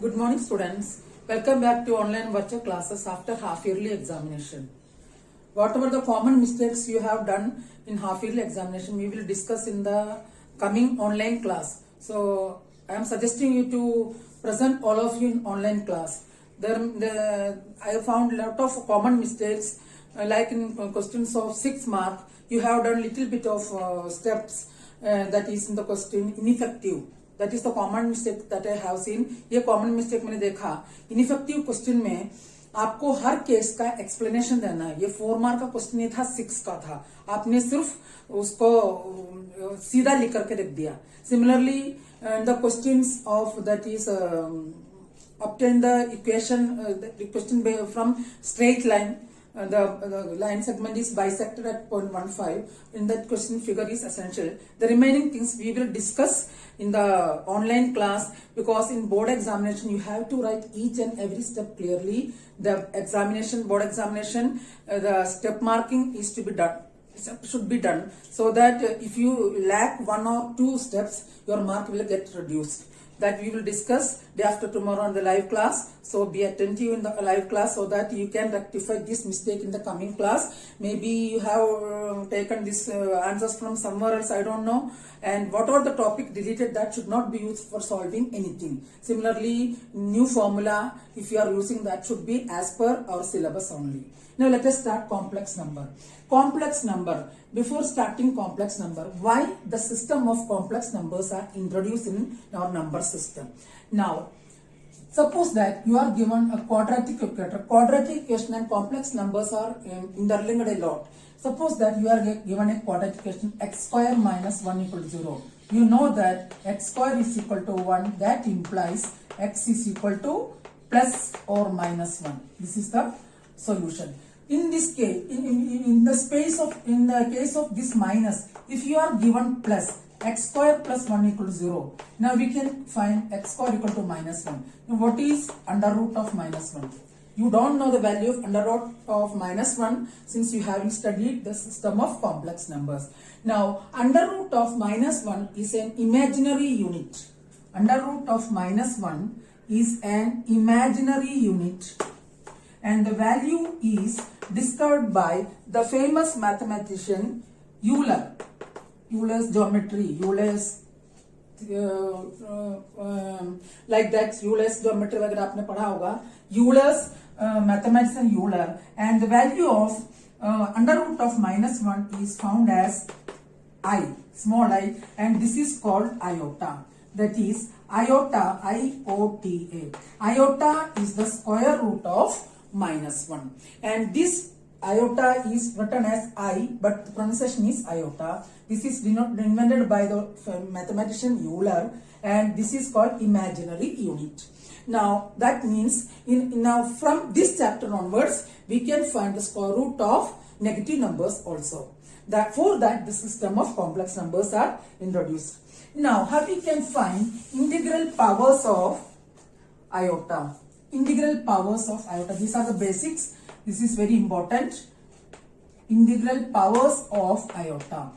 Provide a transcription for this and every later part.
Good morning, students. Welcome back to online virtual classes after half-yearly examination. Whatever the common mistakes you have done in half-yearly examination, we will discuss in the coming online class. So, I am suggesting you to present all of you in online class. I have found a lot of common mistakes, like in questions of 6 mark, you have done little bit of steps that is in the question ineffective. That is the common mistake that I have seen. ये common mistake मैंने देखा. Ineffective question में आपको हर case का explanation देना है. ये 4 mark का क्वेश्चन नहीं था, 6 का था. आपने सिर्फ उसको सीधा लिख करके रख दिया. Similarly the questions of that is obtain the equation the question from straight line. The line segment is bisected at 0.15. In that question, figure is essential. The remaining things we will discuss in the online class, because in board examination you have to write each and every step clearly. The board examination, the step marking is to be done. Should be done, so that if you lack 1 or 2 steps, your mark will get reduced. That we will discuss day after tomorrow on the live class. So be attentive in the live class so that you can rectify this mistake in the coming class. Maybe you have taken this answers from somewhere else, I don't know. And whatever the topic deleted, that should not be used for solving anything. Similarly, new formula, if you are using that, should be as per our syllabus only. Now let us start complex number. Complex number. Before starting complex number, why the system of complex numbers are introduced in our number system? Now, suppose that you are given a quadratic equation. Quadratic equation and complex numbers are interlinked a lot. Suppose that you are given a quadratic equation x square minus 1 equal to 0. You know that x square is equal to 1. That implies x is equal to plus or minus 1. This is the solution. In this case, in the case of this minus, if you are given plus x square plus 1 equal to 0, now we can find x square equal to minus 1. Now what is under root of minus 1? You don't know the value of under root of minus 1 since you haven't studied the system of complex numbers. Now under root of minus 1 is an imaginary unit. Under root of minus 1 is an imaginary unit. And the value is discovered by the famous mathematician Euler. Euler's geometry, Euler's like that, Euler's geometry वगैरह आपने पढ़ा होगा. Euler's mathematician Euler, and the value of under root of minus 1 is found as I, small I, and this is called iota. That is iota, I-O-T-A. Iota is the square root of minus 1, and this iota is written as I, but the pronunciation is iota. This is invented by the mathematician Euler, and this is called imaginary unit. Now that means now from this chapter onwards we can find the square root of negative numbers also. For that the system of complex numbers are introduced. Now how we can find integral powers of iota? Integral powers of iota. These are the basics. This is very important. Integral powers of iota.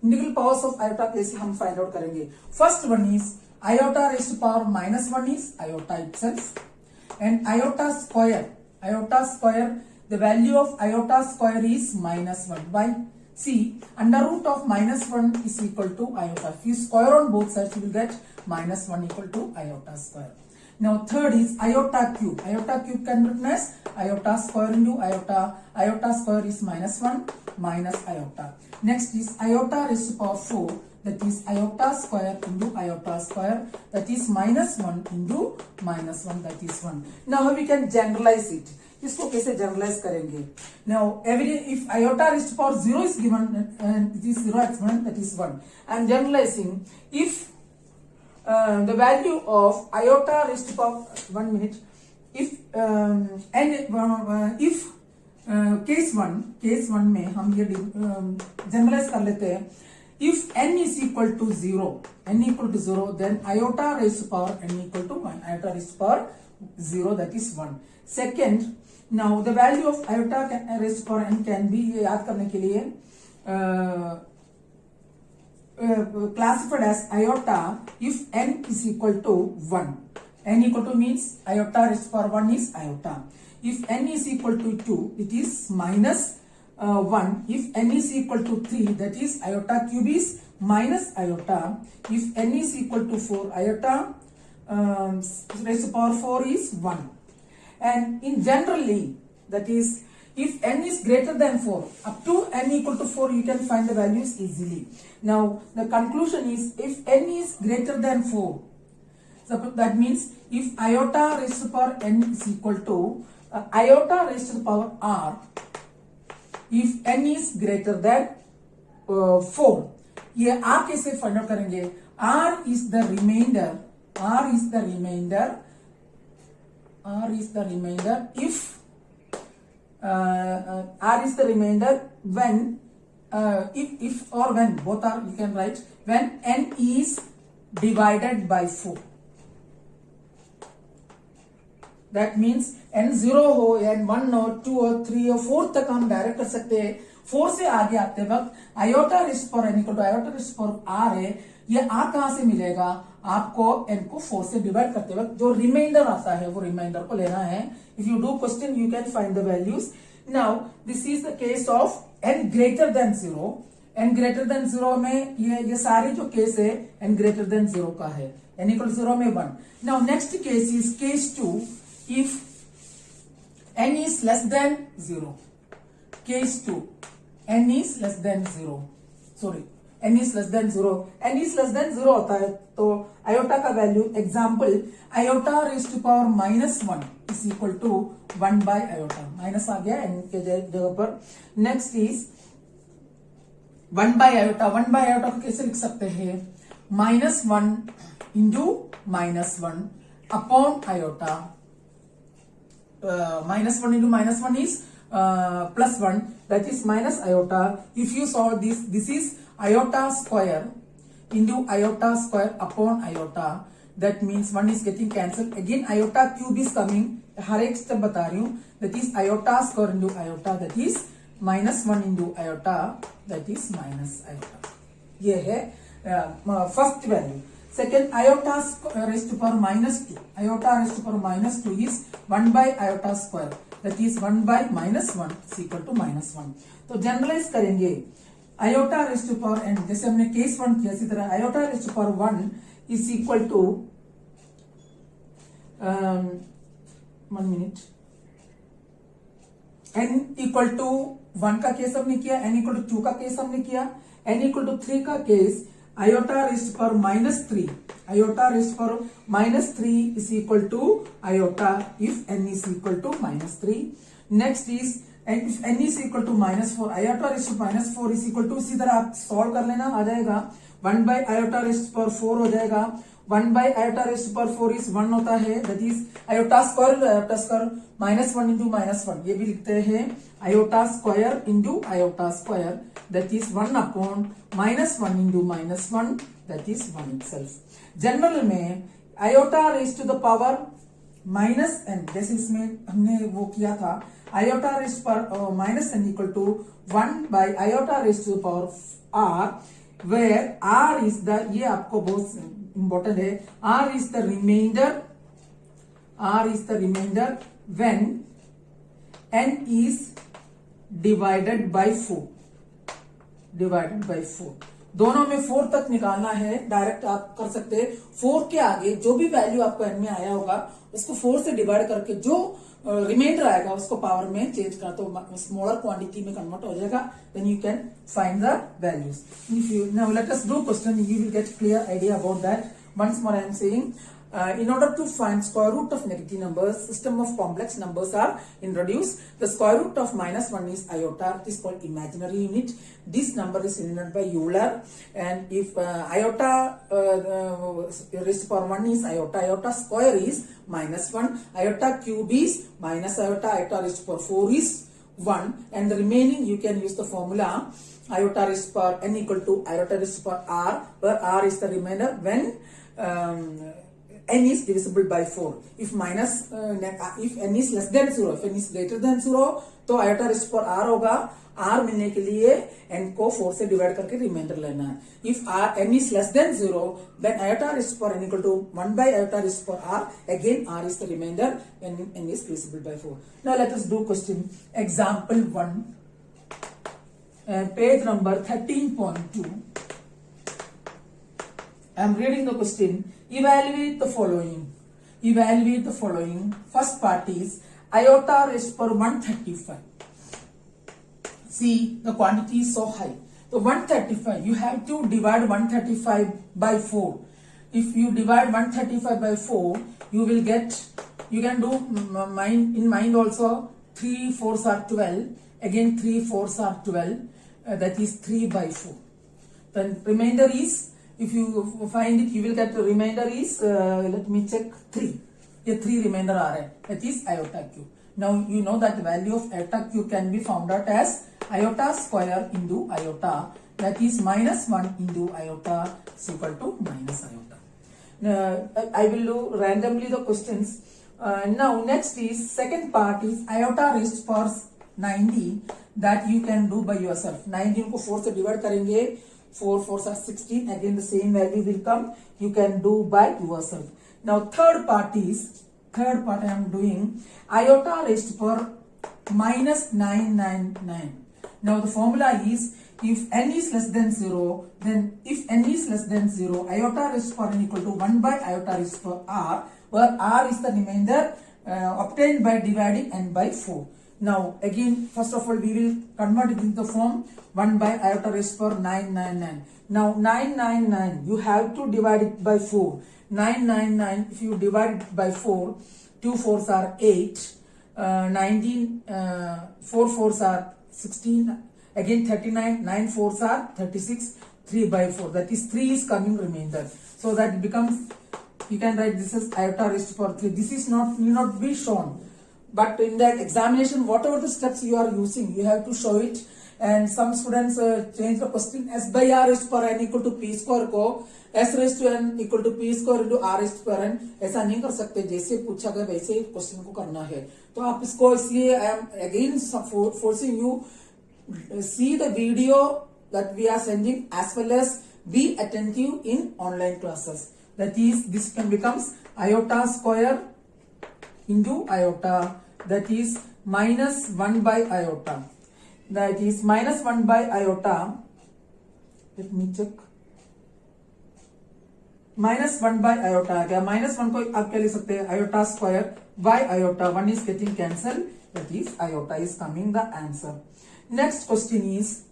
Integral powers of iota कैसे हम find out करेंगे? First one is iota raised to power minus 1 is iota itself, and iota square. Iota square. The value of iota square is minus 1. Why? See, under root of minus 1 is equal to iota. If you square on both sides, you will get minus 1 equal to iota square. Now third is iota cube. Iota cube can be written as iota square into iota. Iota square is minus 1 minus iota. Next is iota raised to power 4. That is iota square into iota square. That is minus 1 into minus 1. That is 1. Now we can generalize it. इसको कैसे generalise करेंगे? Now if iota raised to power 0 is given and it is 0 exponent, that is 1. I am generalizing. If the value of iota raised to power 1 minute, if case 1 में हम ये generalise कर लेते हैं. If n is equal to 0, then iota raised to power n equal to 1. Iota raised to power 0, that is 1. Second, now the value of iota raised to power n can be, याद करने के लिए classified as iota if n is equal to 1. N equal to means iota raised to power 1 is iota. If n is equal to 2, it is minus 1. If n is equal to 3, that is iota cube is minus iota. If n is equal to 4, iota raised to power 4 is 1. And in generally, that is, if n is greater than 4, up to n equal to 4, you can find the values easily. Now, the conclusion is, if n is greater than 4, so that means if iota raised to the power n is equal to iota raised to the power r, if n is greater than 4, ये r कैसे find out करेंगे? r is the remainder if r is the remainder when if or when both are, you can write when n is divided by 4. That means n 0 हो, n 1 हो, 2 हो, 3 हो, 4 तक हम direct कर सकते हैं. 4 से आगे आते वक्त आयोटा रेस्ट पर n equal to iota raised पर r है. ये r कहां से मिलेगा? आपको n को 4 से डिवाइड करते वक्त जो रिमाइंडर आता है वो रिमाइंडर को लेना है. If you do question you can find the values. Now this is the case of n greater than 0. n greater than 0 में ये सारे जो केस है n ग्रेटर देन 0 का है. n इक्वल 0 में 1. Now next case is case 2. if n is less than 0, case 2, n is less than 0, sorry, n is less than 0, n is less than 0 होता है तो iota का value, example iota raised to power -1 is equal to 1 by iota. Minus आ गया n के जगह पर. Next is 1 by iota. 1 by iota को कैसे लिख सकते हैं? -1 into -1 upon iota. -1 into -1 is +1, that is minus iota. If you solve this is iota square into iota square upon iota. That means 1 is getting cancelled. Again iota cube is coming. हर एक step बता रही हूँ. That is iota square into iota. That is -1 into iota. That is minus iota. ये है first value. Second, iota raised to power -2. Iota raised to power -2 is 1 by iota square. That is 1 by -1 is equal to -1. तो generalise करेंगे. iota raised to power n, जैसे हमने case 1 किया, इसी तरह iota raised to power 1 is equal to 1 minute. n equal to 1 का case हमने किया, n equal to 2 का केस हमने किया, n equal to 3 का case iota raised to power -3. Iota raised to power -3 is equal to iota if n is equal to -3. Next is if n is equal to -4, iota raised to -4 is equal to, इसी तरह आप solve कर लेना, आ जाएगा 1 by iota raised to power 4 हो जाएगा. 1 by iota raised to power 4 is 1 होता है. That is iota square -1 into -1. ये भी लिखते हैं iota square into iota square. That is 1 upon -1 into -1. That is 1 itself. General में iota raised to the power -n, जैसे इसमें हमने वो किया था, iota raised to power -n equal to 1 by iota raised to the power r, where r is the, ये आपको बहुत इंपॉर्टेंट है, r is the remainder when n is divided by 4. दोनों में 4 तक निकालना है. डायरेक्ट आप कर सकते हैं. 4 के आगे जो भी वैल्यू आपको n में आया होगा उसको 4 से डिवाइड करके जो रिमाइंडर आएगा उसको पावर में चेंज कर तो स्मॉलर क्वांटिटी में कन्वर्ट हो जाएगा. Then you can find the values. If you now let us do question, you will get clear idea about that. Once more I am saying, in order to find square root of negative numbers, system of complex numbers are introduced. The square root of -1 is iota. It is called imaginary unit. This number is denoted by Euler. And if iota raised to power 1 is iota, iota square is -1, iota cube is minus iota, iota raised to power 4 is 1, and the remaining you can use the formula iota raised to power n equal to iota raised to power r, where r is the remainder when n is divisible by 4. If if n is less than 0, if n is greater than 0, तो iota rest पर r होगा. r मिलने के लिए n को 4 से divide करके reminder लेना है. If n is less than 0, then iota rest पर n equal to 1 by iota rest पर r. Again r is the remainder when n is divisible by 4. Now let us do question example 1, page number 13.2. I am reading the question. Evaluate the following. Evaluate the following. First part is iota raised per 135. See, the quantity is so high. So 135, you have to divide 135 by 4. If you divide 135 by 4, you will get, you can do in mind also, 3 4s are 12. Again 3 4s are 12. That is 3 by 4. Then remainder is, if you find it, you will get the remainder is, let me check, 3. ये 3 remainder are है. That is iota q. Now you know that the value of iota q can be found out as iota square into iota. That is minus 1 into iota is equal to minus iota. I will do randomly the questions. Now next is second part is iota raised for 90 that you can do by yourself. 19 को 4 से divide करेंगे. 4 4s are 16. Again the same value will come. You can do by yourself. Now third part I am doing iota raised for minus 999. Now the formula is if n is less than 0, then if n is less than 0, iota raised for n equal to 1 by iota raised for r, where r is the remainder obtained by dividing n by 4. Now again, first of all, we will convert it into the form 1 by iota raised for 999. Now 999, you have to divide it by 4. 999, if you divide it by 4, 2 4s are 8, 19, 4 4s are 16, again 39, 9 4s are 36, 3 by 4. That is 3 is coming remainder. So that it becomes, you can write this as iota raised for 3. This is need not be shown. But in that examination, whatever the steps you are using, you have to show it. And some students change the question s by r raised per n equal to p square को s raised to n equal to p square into r raised per n. ऐसा नहीं कर सकते. जैसे पूछा गया वैसे ही question को करना है. तो आप इसको इसलिए I am again forcing you see the video that we are sending as well as be attentive in online classes. That is, this can becomes iota square into iota, that is minus 1 by iota. That is minus 1 by iota. Let me check. Minus 1 by iota. क्या minus 1 को आप क्या लिख सकते हैं? Iota square by iota. 1 is getting cancelled. That is iota is coming the answer. Next question is.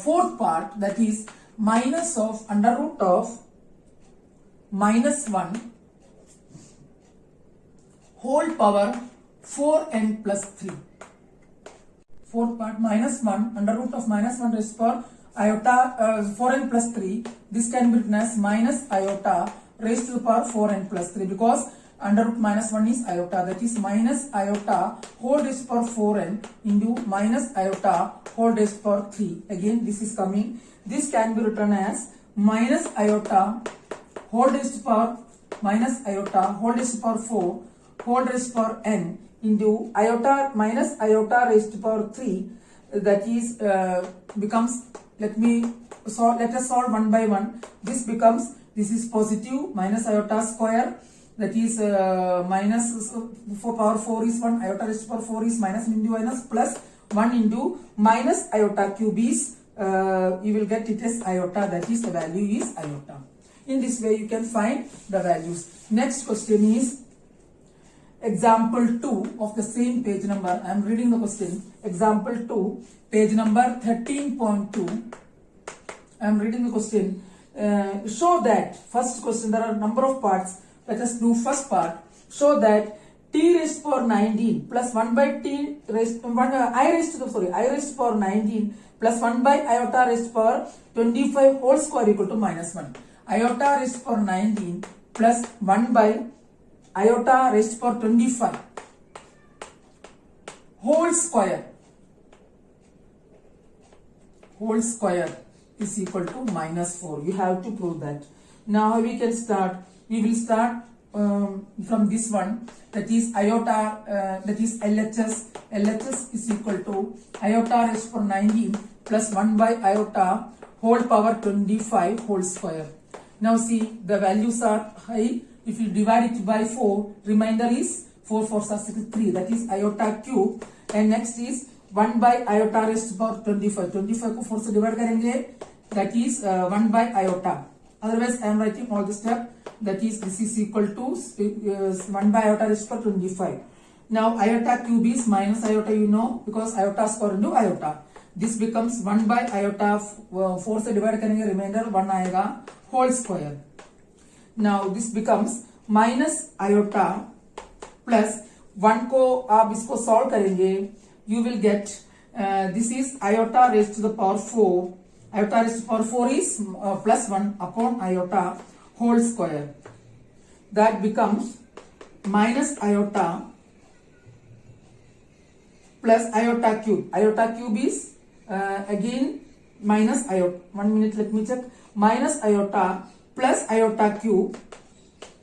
Fourth part, that is minus of under root of minus 1 whole power 4n plus 3. Fourth part, minus 1 under root of minus 1 raised for iota 4n plus 3. This can be written as minus iota raised to the power 4n plus 3, because under root minus 1 is iota, that is minus iota whole raised to the power 4n into minus iota whole raised to the power 3. Again this is coming. This can be written as minus iota whole raised to the power minus iota whole raised to the power 4 whole raised to the power n into iota minus iota raised to the power 3. That is becomes, let us solve one by one. This is positive minus iota square, that is minus 4 power 4 is 1, iota raised to the power 4 is minus into minus, plus 1 into minus iota cube is you will get it as iota, that is the value is iota. In this way you can find the values. Next question is example 2 of the same page number. I am reading the question. Example 2, page number 13.2. I am reading the question. Show that, first question, there are a number of parts. Let us do first part. Show that t raised to the power 19 plus 1 by t raised to I raised to the power 19 plus 1 by iota raised to the power 25 whole square equal to minus 1. Iota raised to the power 19 plus 1 by iota raised to the power 25 whole square is equal to minus 4. You have to prove that. Now we can start. We will start from this one, that is iota, that is LHS. LHS is equal to iota raised to power 19 plus 1 by iota whole power 25 whole square. Now see, the values are high. If you divide it by 4, remainder is 4 4 are 63, that is iota cube. And next is 1 by iota raised to power 25. 25 को 4 से divide करेंगे, that is 1 by iota. Otherwise I am writing all the step, that is this is equal to 1 by iota raised to power 25. Now iota cube is minus iota, you know, because iota square into iota. This becomes 1 by iota, 4 से divide करेंगे, remainder 1 आएगा whole square. Now this becomes minus iota plus 1 को आप इसको solve करेंगे, you will get this is iota raised to the power 4. Iota raised to the power 4 is plus 1 upon iota whole square. That becomes minus iota plus iota cube. Iota cube is again minus iota. 1 minute, let me check. Minus iota plus iota cube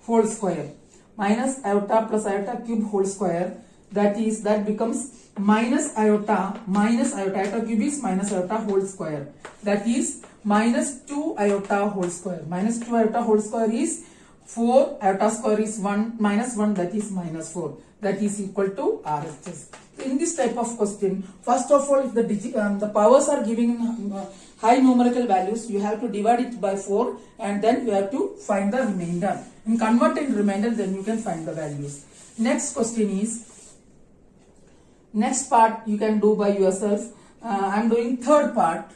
whole square. Minus iota plus iota cube whole square. That becomes minus iota. Iota cube is minus iota whole square. That is minus 2 iota whole square. Minus 2 iota whole square is 4. Iota square is 1 minus 1, that is minus 4. That is equal to RHS. In this type of question, first of all, if the powers are giving high numerical values, you have to divide it by 4 and then you have to find the remainder. In converting remainder, then you can find the values. Next question is, next part you can do by yourself. I am doing third part.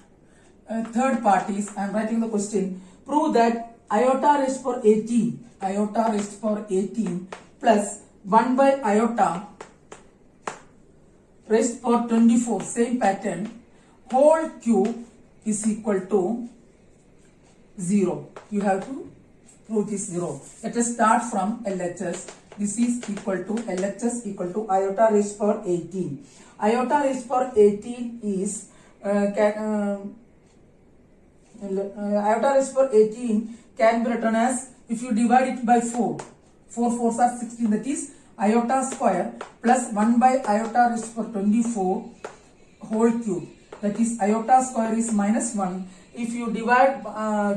Third part is, I am writing the question. Prove that iota raised to power 18, iota raised to power 18 plus 1 by iota raised to power 24, same pattern, whole cube is equal to 0. You have to prove this 0. Let us start from LHS. This is equal to LHS equal to iota raised to power 18. Iota raised to power 18 is iota raised to power 18 can be written as, if you divide it by 4, 4 4s are 16, that is iota square plus 1 by iota raised to power 24 whole cube. That is iota square is minus 1. If you divide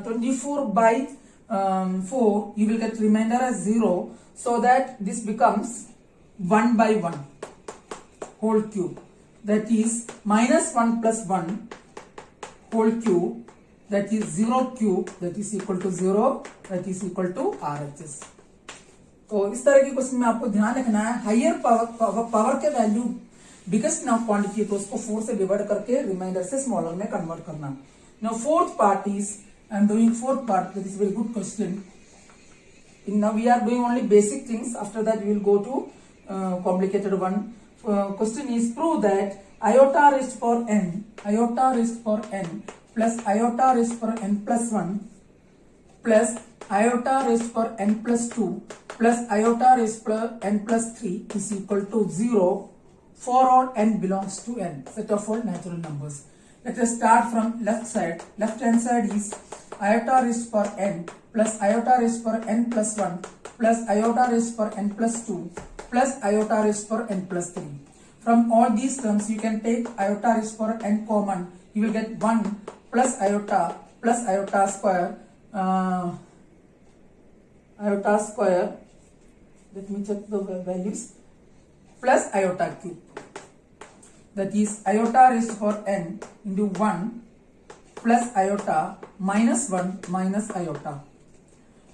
24 by 4, you will get remainder as 0. So that this becomes 1 by 1 whole cube. That is minus 1 plus 1 whole cube. That is 0 cube. That is equal to 0. That is equal to RHS. तो इस तरह के question में आपको ध्यान रखना है, higher power के वैल्यू बिगेस्ट नाउ क्वांटिटी है तो उसको 4 से डिवाइड करके रिमाइंडर से स्मॉलर में कन्वर्ट करना. Now fourth part is, I am doing fourth part. That is very good question. Now we are doing only basic things. After that we will go to complicated one. Question is, prove that iota raised to power n, iota raised to power n plus iota raised to power n plus 1 plus iota raised to power n plus 2 plus iota raised to power n plus 3 is equal to 0 for all n belongs to n, set of all natural numbers. Let us start from left side. Left hand side is iota raised to power n plus iota raised to power n plus 1 plus iota raised to power n plus 2 plus iota raised to power n plus 3. From all these terms, you can take iota raised to power n common. You will get 1 plus iota square, iota square, let me check the values, plus iota cube. That is iota raised to power n into 1 plus iota minus 1 minus iota.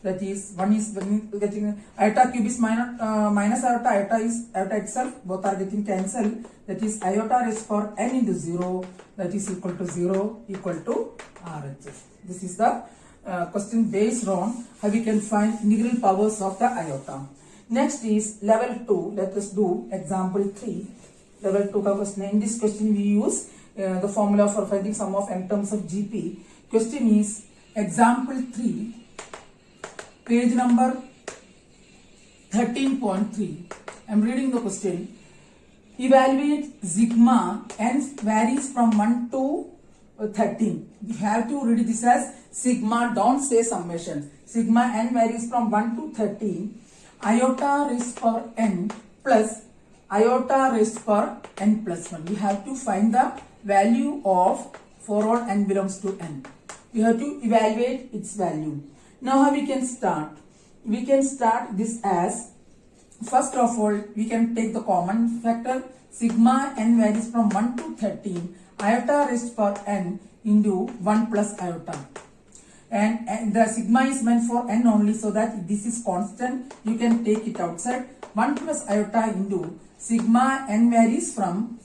That is 1 is getting iota cube is minus iota, iota is iota itself, both are getting cancelled. That is iota raised to power n into 0, that is equal to 0 equal to RHS. This is the question based on how we can find integral powers of the iota. Next is level 2. Let us do example 3. Level 2 का question. In this question we use the formula for finding sum of n terms of GP. Question is example 3. Page number 13.3. I am reading the question. Evaluate sigma n varies from 1 to 13. You have to read this as sigma, don't say summation. Sigma n varies from 1 to 13. Iota raised power n plus iota raised power n plus 1. You have to find the value of for all n belongs to n. You have to evaluate its value. Now how we can start? We can start this as, first of all, we can take the common factor. Sigma n varies from 1 to 13. Iota raised power n into 1 plus iota. And the sigma is meant for n only, so that this is constant. You can take it outside. 1 plus iota into sigma n varies from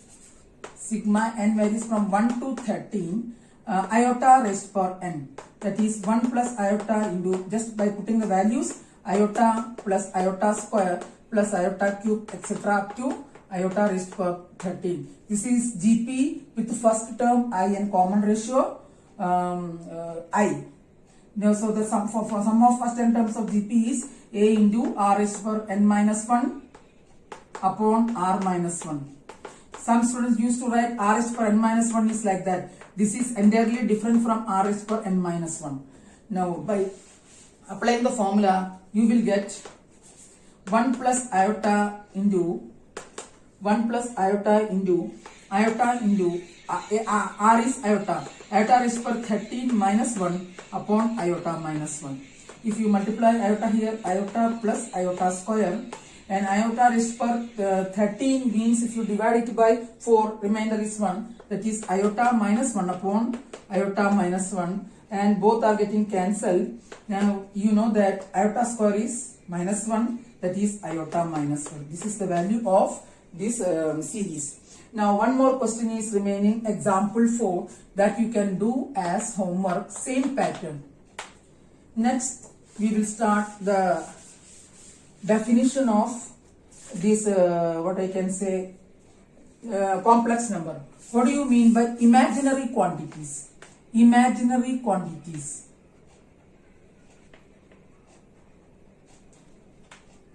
1 to 13. Iota raised power n. That is 1 plus iota into, just by putting the values, iota plus iota square plus iota cube, etc. up to iota raised power 13. This is GP with the first term I and common ratio I. Now, so the sum for sum of first n terms of GP is A into R raised power n minus 1 upon R minus 1. Some students used to write R raised power n minus 1 is like that. This is entirely different from R raised power n minus 1. Now, by applying the formula, you will get 1 plus iota into R is iota. Iota raised power 13 minus 1 upon iota minus 1. If you multiply iota here, iota plus iota square, and iota raised power 13 means if you divide it by 4, remainder is 1. That is iota minus 1 upon iota minus 1, and both are getting cancelled. Now you know that iota square is minus 1, that is iota minus 1. This is the value of this series. Now one more question is remaining, example 4, that you can do as homework, same pattern. Next we will start the definition of this what I can say complex number. What do you mean by imaginary quantities? Imaginary quantities.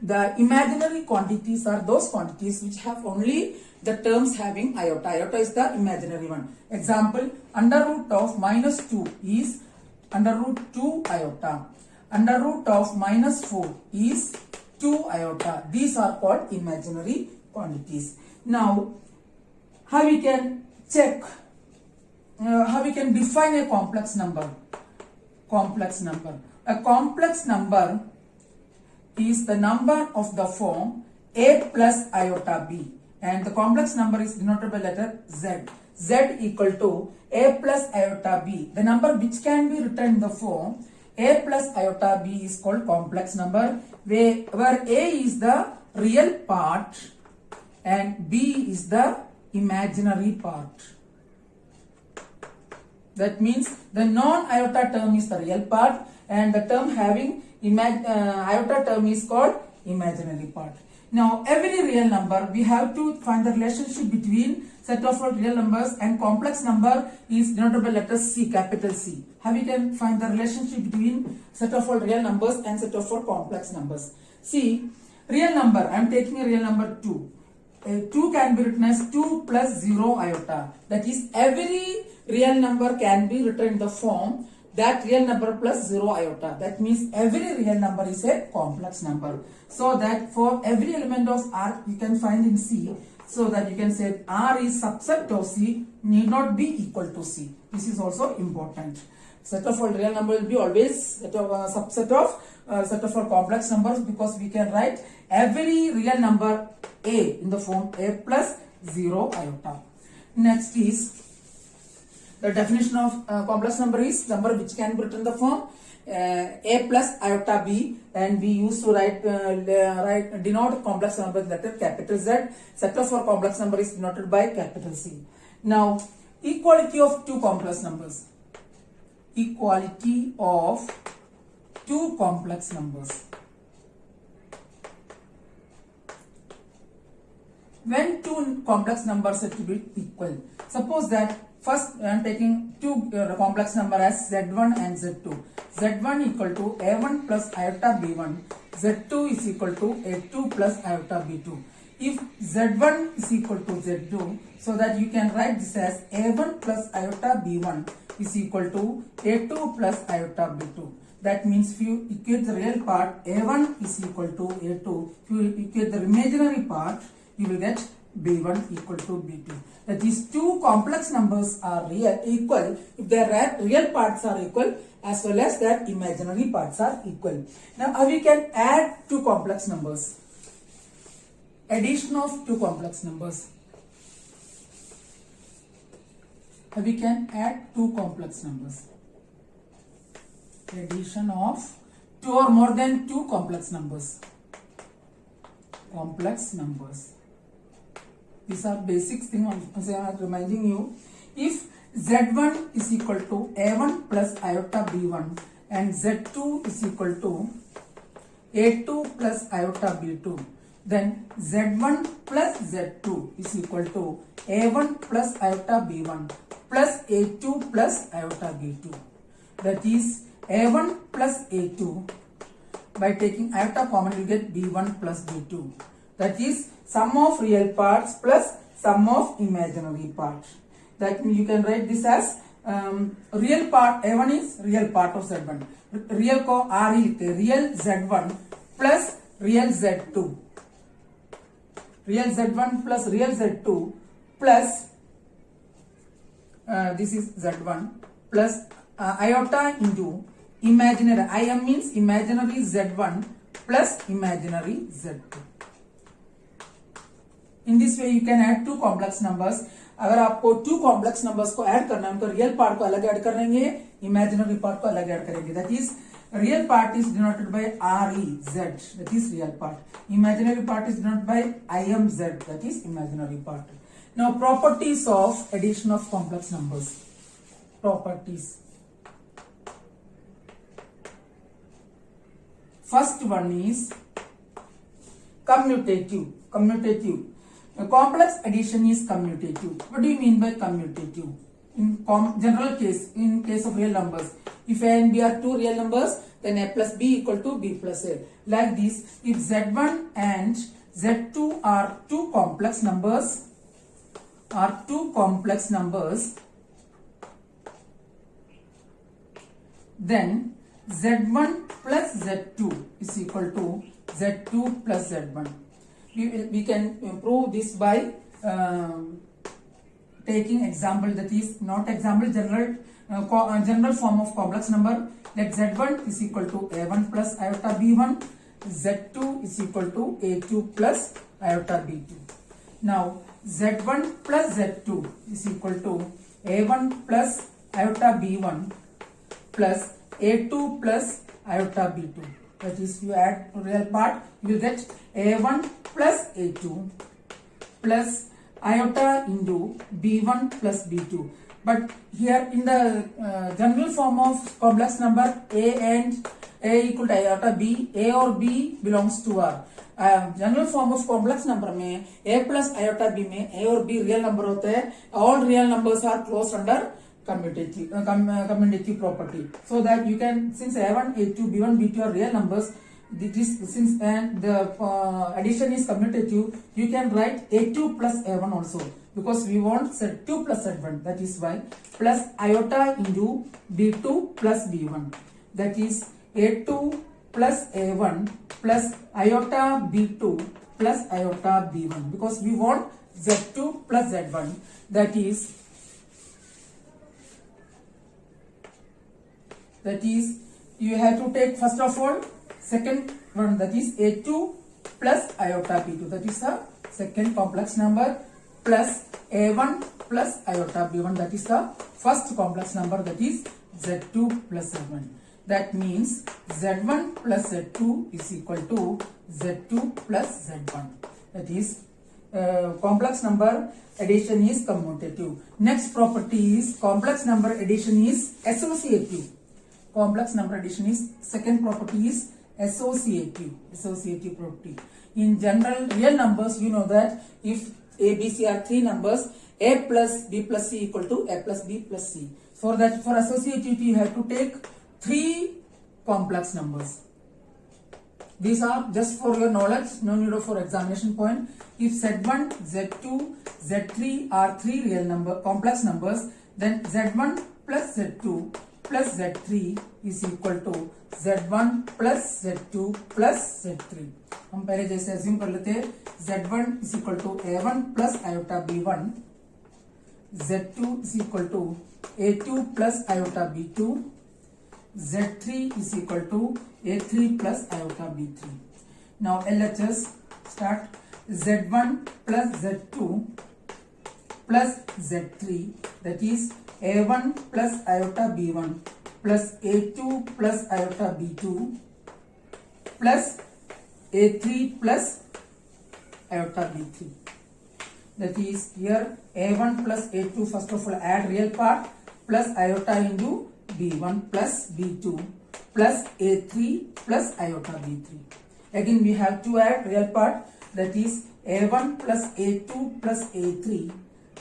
The imaginary quantities are those quantities which have only the terms having iota. Iota is the imaginary one. Example, under root of minus 2 is under root 2 iota. Under root of minus 4 is 2 iota. These are called imaginary quantities. Now, how we can check, how we can define a complex number? Complex number. A complex number is the number of the form a plus iota b, and the complex number is denoted by letter z. Z equal to a plus iota b. The number which can be written in the form a plus iota b is called complex number, where a is the real part and b is the imaginary part. That means the non-iota term is the real part, and the term having iota term is called imaginary part. Now every real number, we have to find the relationship between set of all real numbers, and complex number is denoted by letter C, capital C. How we can find the relationship between set of all real numbers and set of all complex numbers? See, real number, I am taking a real number 2. 2 can be written as 2 plus 0 iota. That is, every real number can be written in the form that real number plus 0 iota. That means every real number is a complex number. So that for every element of R you can find in C, so that you can say R is subset of C, need not be equal to C. This is also important. Set of all real number will be always subset of set of all complex numbers, because we can write every real number A in the form A plus 0 iota. Next is the definition of complex number is number which can be written in the form A plus iota b, and we used to denote complex number with letter capital Z. Set of our complex number is denoted by capital C. Now, equality of two complex numbers. Equality of two complex numbers. When two complex numbers are to be equal, suppose that first I am taking two complex number as Z1 and Z2. Z1 equal to A1 plus iota B1. Z2 is equal to A2 plus iota B2. if Z1 is equal to Z2, so that you can write this as A1 plus iota B1 is equal to A2 plus iota B2. That means if you equate the real part, A1 is equal to A2. If you equate the imaginary part, you will get B1 equal to B2. That is, two complex numbers are equal if their real parts are equal as well as their imaginary parts are equal. Now how we can add two complex numbers? Addition of two complex numbers. How we can add two complex numbers? Addition of two or more than two complex numbers. Complex numbers. These are basic things I am reminding you. If Z1 is equal to A1 plus iota B1 and Z2 is equal to A2 plus iota B2, then Z1 plus Z2 is equal to A1 plus iota B1 plus A2 plus iota B2. That is, A1 plus A2, by taking iota common you get B1 plus B2. That is, sum of real parts plus sum of imaginary parts. That means you can write this as real part. A1 is real part of Z1. Real को R ही लिखते हैं. Real Z1 plus real Z2. Real Z1 plus real Z2 plus this is Z1 plus iota into imaginary. Im means imaginary Z1 plus imaginary Z2. In this way you can add two complex numbers. अगर आपको two complex numbers को add करना है, उनको real part को अलग add करेंगे, imaginary part को अलग add करेंगे. That is, real part is denoted by REZ. That is real part. Imaginary part is denoted by IMZ. That is imaginary part. Now properties of addition of complex numbers. Properties. First one is commutative. Commutative. Complex addition is commutative. What do you mean by commutative? In general case, in case of real numbers, if A and B are two real numbers, then A plus B equal to B plus A. Like this, if Z1 and Z2 are two complex numbers, then Z1 plus Z2 is equal to Z2 plus Z1. We can prove this by taking example, that is not example, general form of complex number. Let Z1 is equal to A1 plus iota B1, Z2 is equal to A2 plus iota B2. Now Z1 plus Z2 is equal to A1 plus iota B1 plus A2 plus iota B2. That is, you add real part, you will get A1 plus A2 plus iota into B1 plus B2. But here in the general form of complex number, A and A equal to iota B, A or B belongs to R. General form of complex number में A plus iota B में A और B real number होते हैं. All real numbers are close under commutative property, so that you can, since A1, A2, B1, B2 are real numbers, since and the addition is commutative, you can write A2 plus A1 also, because we want Z2 plus Z1. That is why plus iota into B2 plus B1. That is A2 plus A1 plus iota B2 plus iota B1, because we want Z2 plus Z1. That is you have to take first of all second one, that is A2 plus iota B2. That is the second complex number, plus A1 plus iota B1. That is the first complex number, that is Z2 plus Z1. That means Z1 plus Z2 is equal to Z2 plus Z1. That is complex number addition is commutative. Next property is complex number addition is associative. Complex number addition is second property is associative property. In general real numbers, you know that if A, B, C are three numbers, A plus B plus C equal to A plus B plus C. For that, for associativity, you have to take three complex numbers. These are just for your knowledge, no need for examination point. If Z1, Z2, Z3 are three real number, complex numbers, then Z1 plus Z2 plus Z3 is equal to Z1 plus Z2 plus Z3. हम पहले जैसे assume कर लेते हैं Z1 is equal to A1 plus iota B1, Z2 is equal to A2 plus iota B2, Z3 is equal to A3 plus iota B3. Now LHS start. Z1 plus Z2 plus Z3, that is A1 plus iota B1 plus A2 plus iota B2 plus A3 plus iota B3. That is here A1 plus A2, first of all add real part, plus iota into B1 plus B2 plus A3 plus iota B3. Again we have to add real part, that is A1 plus A2 plus A3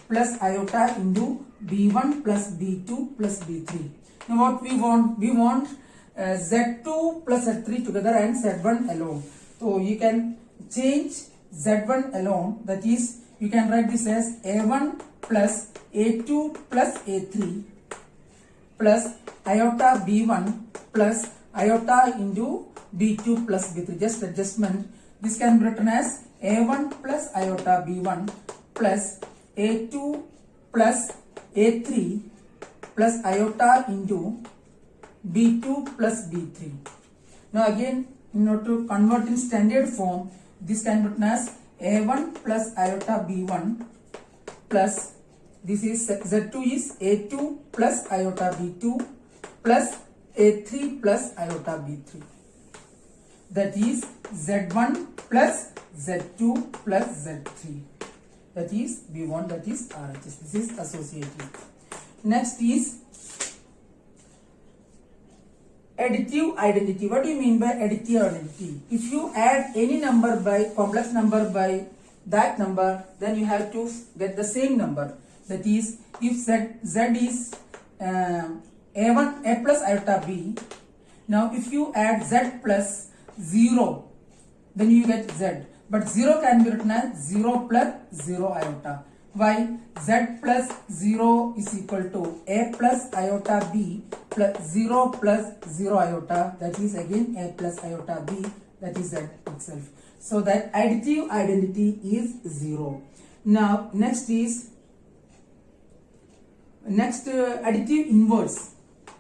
plus iota into B1 plus B2 plus B3. Now what we want? We want Z2 plus Z3 together and Z1 alone. So you can change Z1 alone, that is you can write this as A1 plus A2 plus A3 plus iota B1 plus iota into B2 plus B3. Just adjustment. This can be written as A1 plus iota B1 plus A2 plus A3 plus iota into B2 plus B3. Now again, in order to convert in standard form, this can be written as A1 plus iota B1 plus, this is Z2 is A2 plus iota B2 plus A3 plus iota B3. That is Z1 plus Z2 plus Z3. That is B1, that is RHS. This is associative. Next is additive identity. What do you mean by additive identity? If you add any number by complex number by that number, then you have to get the same number. That is, if Z is A1 A plus iota B, now if you add Z plus 0, then you get Z. But 0 can be written as 0 plus 0 iota. Why? Z plus 0 is equal to A plus iota B plus 0 plus 0 iota, that is again A plus iota B, that is Z itself. So that additive identity is 0. Now next is additive inverse.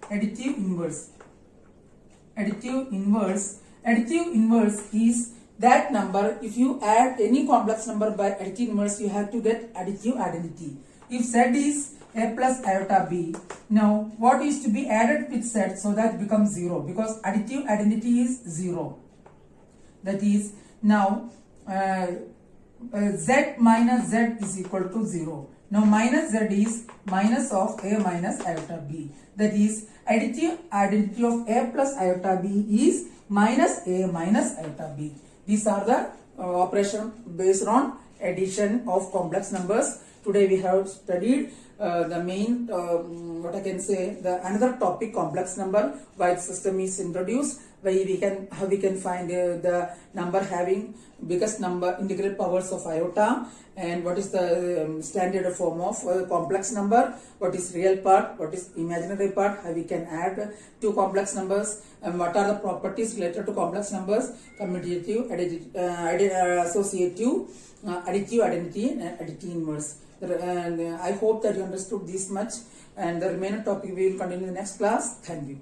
Additive inverse. Additive inverse. Additive inverse is that number, if you add any complex number by additive inverse, you have to get additive identity. If Z is A plus iota B, now what is to be added with Z so that becomes 0, because additive identity is 0. That is, now Z minus Z is equal to 0. Now minus Z is minus of A minus iota B. That is, additive identity of A plus iota B is minus A minus iota B. These are the operation based on addition of complex numbers. Today we have studied the main, what I can say, the another topic, complex number, why the system is introduced, how we can find the number having biggest number integral powers of iota, and what is the standard form of complex number, what is real part, what is imaginary part, how we can add two complex numbers, and what are the properties related to complex numbers, commutative, associative, additive identity, and additive inverse. And I hope that you understood this much, and the remaining topic we will continue in the next class. Thank you.